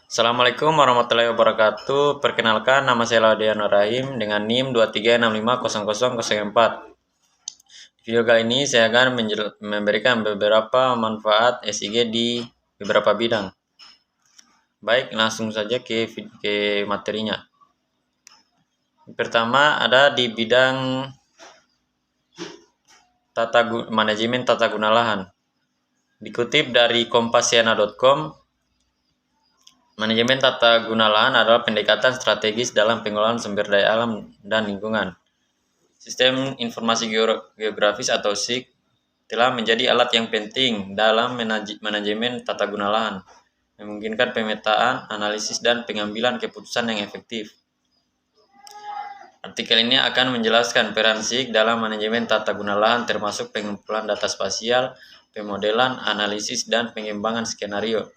Assalamualaikum warahmatullahi wabarakatuh. Perkenalkan, nama saya Laudiano Rahim dengan NIM 23650004. Di video kali ini saya akan memberikan beberapa manfaat SIG di beberapa bidang. Baik, langsung saja ke materinya. Pertama ada di bidang manajemen tata guna lahan. Dikutip dari kompasiana.com, manajemen tata guna lahan adalah pendekatan strategis dalam pengelolaan sumber daya alam dan lingkungan. Sistem Informasi Geografis atau SIG telah menjadi alat yang penting dalam manajemen tata guna lahan, memungkinkan pemetaan, analisis, dan pengambilan keputusan yang efektif. Artikel ini akan menjelaskan peran SIG dalam manajemen tata guna lahan termasuk pengumpulan data spasial, pemodelan, analisis, dan pengembangan skenario.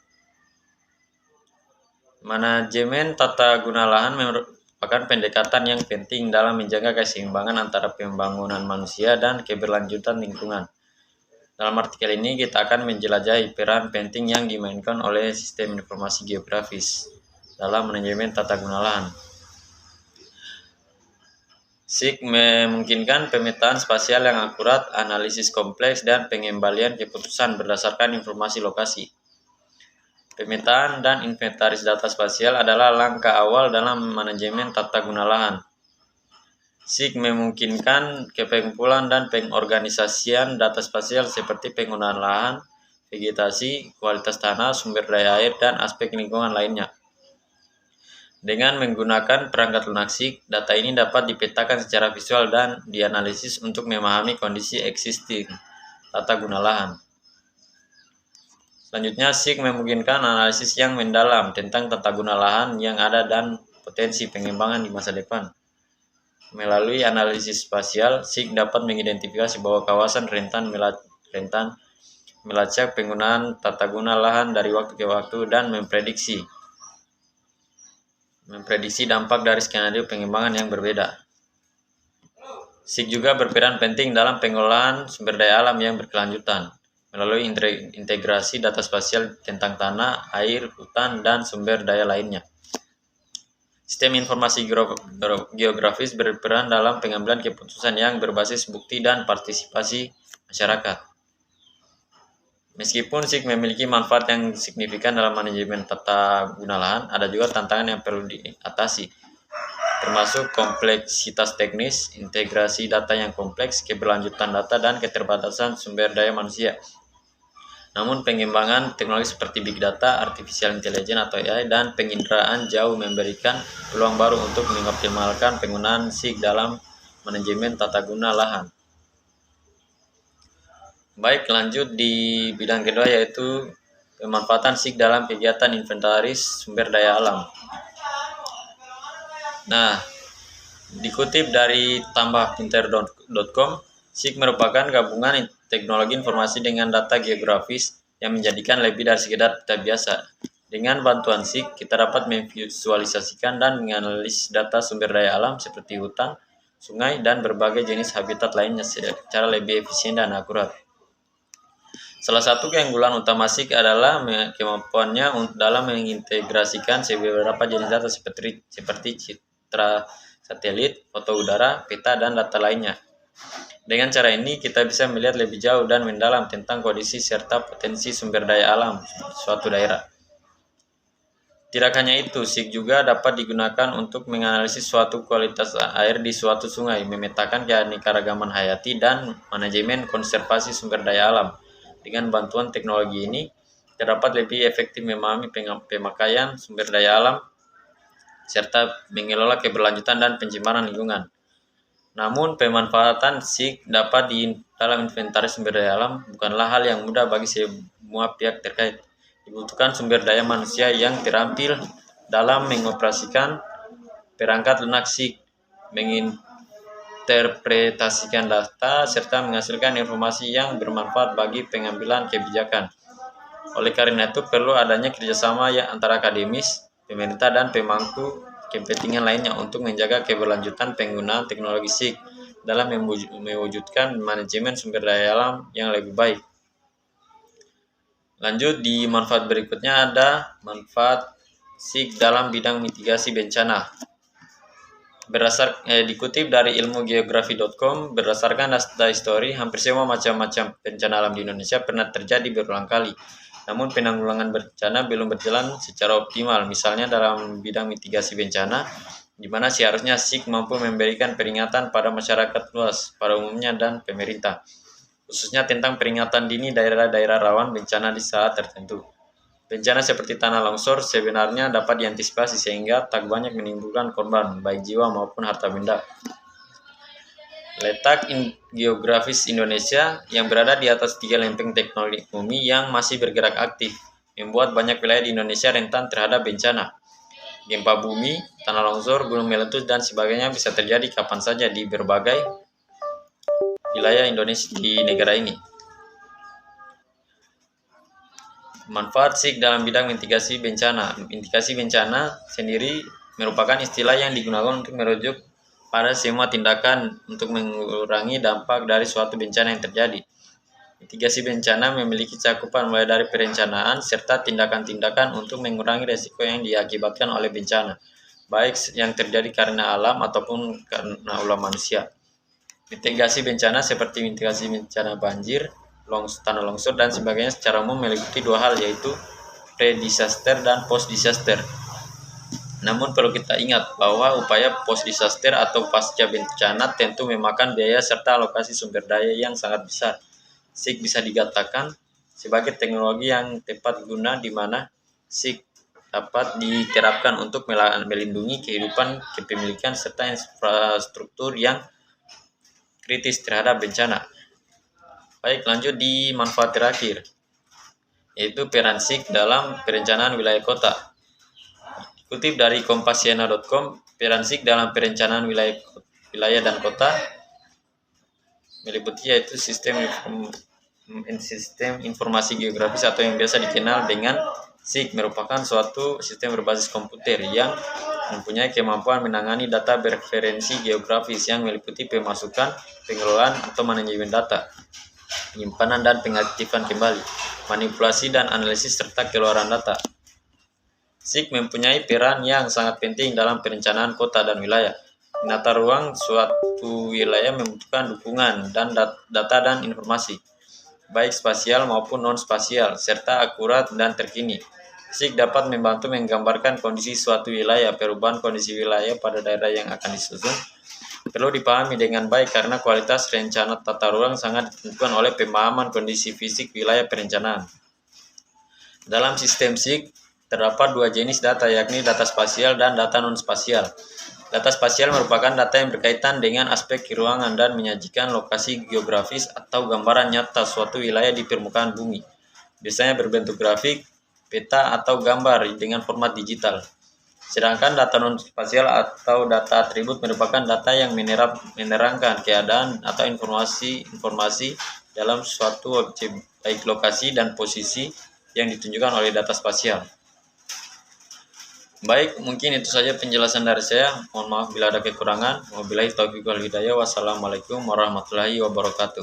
Manajemen tata guna lahan merupakan pendekatan yang penting dalam menjaga keseimbangan antara pembangunan manusia dan keberlanjutan lingkungan. Dalam artikel ini kita akan menjelajahi peran penting yang dimainkan oleh sistem informasi geografis dalam manajemen tata guna lahan. SIG memungkinkan pemetaan spasial yang akurat, analisis kompleks, dan pengembalian keputusan berdasarkan informasi lokasi. Pemetaan dan inventaris data spasial adalah langkah awal dalam manajemen tata guna lahan. SIG memungkinkan pengumpulan dan pengorganisasian data spasial seperti penggunaan lahan, vegetasi, kualitas tanah, sumber daya air, dan aspek lingkungan lainnya. Dengan menggunakan perangkat lunak SIG, data ini dapat dipetakan secara visual dan dianalisis untuk memahami kondisi existing tata guna lahan. Selanjutnya, SIG memungkinkan analisis yang mendalam tentang tata guna lahan yang ada dan potensi pengembangan di masa depan. Melalui analisis spasial, SIG dapat mengidentifikasi bahwa kawasan rentan melacak penggunaan tata guna lahan dari waktu ke waktu dan memprediksi dampak dari skenario pengembangan yang berbeda. SIG juga berperan penting dalam pengelolaan sumber daya alam yang berkelanjutan melalui integrasi data spasial tentang tanah, air, hutan, dan sumber daya lainnya. Sistem informasi geografis berperan dalam pengambilan keputusan yang berbasis bukti dan partisipasi masyarakat. Meskipun SIG memiliki manfaat yang signifikan dalam manajemen tata guna lahan, ada juga tantangan yang perlu diatasi, termasuk kompleksitas teknis, integrasi data yang kompleks, keberlanjutan data, dan keterbatasan sumber daya manusia. Namun pengembangan teknologi seperti Big Data, Artificial Intelligence atau AI, dan penginderaan jauh memberikan peluang baru untuk mengoptimalkan penggunaan SIG dalam manajemen tata guna lahan. Baik, lanjut di bidang kedua yaitu pemanfaatan SIG dalam kegiatan inventaris sumber daya alam. Nah, dikutip dari tambahpinter.com, SIG merupakan gabungan teknologi informasi dengan data geografis yang menjadikan lebih dari sekedar data biasa. Dengan bantuan SIG, kita dapat memvisualisasikan dan menganalisis data sumber daya alam seperti hutan, sungai, dan berbagai jenis habitat lainnya secara lebih efisien dan akurat. Salah satu keunggulan utama SIG adalah kemampuannya dalam mengintegrasikan beberapa jenis data seperti citra satelit, foto udara, peta, dan data lainnya. Dengan cara ini, kita bisa melihat lebih jauh dan mendalam tentang kondisi serta potensi sumber daya alam suatu daerah. Tidak hanya itu, SIG juga dapat digunakan untuk menganalisis suatu kualitas air di suatu sungai, memetakan keanekaragaman hayati, dan manajemen konservasi sumber daya alam. Dengan bantuan teknologi ini, kita dapat lebih efektif memahami pemakaian sumber daya alam serta mengelola keberlanjutan dan pencemaran lingkungan. Namun, pemanfaatan SIG dapat dalam inventaris sumber daya alam bukanlah hal yang mudah bagi semua pihak terkait. Dibutuhkan sumber daya manusia yang terampil dalam mengoperasikan perangkat lunak SIG, menginterpretasikan data, serta menghasilkan informasi yang bermanfaat bagi pengambilan kebijakan. Oleh karena itu, perlu adanya kerjasama antara akademis, pemerintah, dan pemangku kepentingan lainnya untuk menjaga keberlanjutan penggunaan teknologi SIG dalam mewujudkan manajemen sumber daya alam yang lebih baik. Lanjut di manfaat berikutnya ada manfaat SIG dalam bidang mitigasi bencana. Dikutip dari ilmugeografi.com, berdasarkan data histori, hampir semua macam-macam bencana alam di Indonesia pernah terjadi berulang kali. Namun penanggulangan bencana belum berjalan secara optimal. Misalnya dalam bidang mitigasi bencana, di mana seharusnya SIG mampu memberikan peringatan pada masyarakat luas, pada umumnya dan pemerintah, khususnya tentang peringatan dini daerah-daerah rawan bencana di saat tertentu. Bencana seperti tanah longsor sebenarnya dapat diantisipasi sehingga tak banyak menimbulkan korban, baik jiwa maupun harta benda. Letak geografis Indonesia yang berada di atas 3 lempeng tektonik bumi yang masih bergerak aktif, membuat banyak wilayah di Indonesia rentan terhadap bencana. Gempa bumi, tanah longsor, gunung meletus, dan sebagainya bisa terjadi kapan saja di berbagai wilayah Indonesia di negara ini. Manfaat SIG dalam bidang mitigasi bencana. Mitigasi bencana sendiri merupakan istilah yang digunakan untuk merujuk pada semua tindakan untuk mengurangi dampak dari suatu bencana yang terjadi. Mitigasi bencana memiliki cakupan mulai dari perencanaan serta tindakan-tindakan untuk mengurangi resiko yang diakibatkan oleh bencana, baik yang terjadi karena alam ataupun karena ulah manusia. Mitigasi bencana seperti mitigasi bencana banjir, tanah longsor, dan sebagainya secara umum meliputi 2 hal, yaitu pre-disaster dan post-disaster. Namun perlu kita ingat bahwa upaya post-disaster atau pasca bencana tentu memakan biaya serta alokasi sumber daya yang sangat besar. SIG bisa dikatakan sebagai teknologi yang tepat guna di mana SIG dapat diterapkan untuk melindungi kehidupan, kepemilikan, serta infrastruktur yang kritis terhadap bencana. Baik, lanjut di manfaat terakhir, yaitu peran SIG dalam perencanaan wilayah kota. Dikutip dari kompasiana.com, peran SIG dalam perencanaan wilayah dan kota meliputi yaitu sistem informasi geografis atau yang biasa dikenal dengan SIG, merupakan suatu sistem berbasis komputer yang mempunyai kemampuan menangani data bereferensi geografis yang meliputi pemasukan, pengelolaan atau manajemen data, penyimpanan dan pengaktifan kembali, manipulasi dan analisis serta keluaran data. SIG mempunyai peran yang sangat penting dalam perencanaan kota dan wilayah. Menata ruang suatu wilayah membutuhkan dukungan dan data dan informasi, baik spasial maupun non-spasial, serta akurat dan terkini. SIG dapat membantu menggambarkan kondisi suatu wilayah. Perubahan kondisi wilayah pada daerah yang akan disusun perlu dipahami dengan baik karena kualitas rencana tata ruang sangat ditentukan oleh pemahaman kondisi fisik wilayah perencanaan. Dalam sistem SIG terdapat 2 jenis data, yakni data spasial dan data non-spasial. Data spasial merupakan data yang berkaitan dengan aspek ruangan dan menyajikan lokasi geografis atau gambaran nyata suatu wilayah di permukaan bumi. Biasanya berbentuk grafik, peta, atau gambar dengan format digital. Sedangkan data non-spasial atau data atribut merupakan data yang menerangkan keadaan atau informasi dalam suatu objek, baik lokasi dan posisi yang ditunjukkan oleh data spasial. Baik, mungkin itu saja penjelasan dari saya. Mohon maaf bila ada kekurangan. Wabillahi taufiq wal hidayah. Wassalamualaikum warahmatullahi wabarakatuh.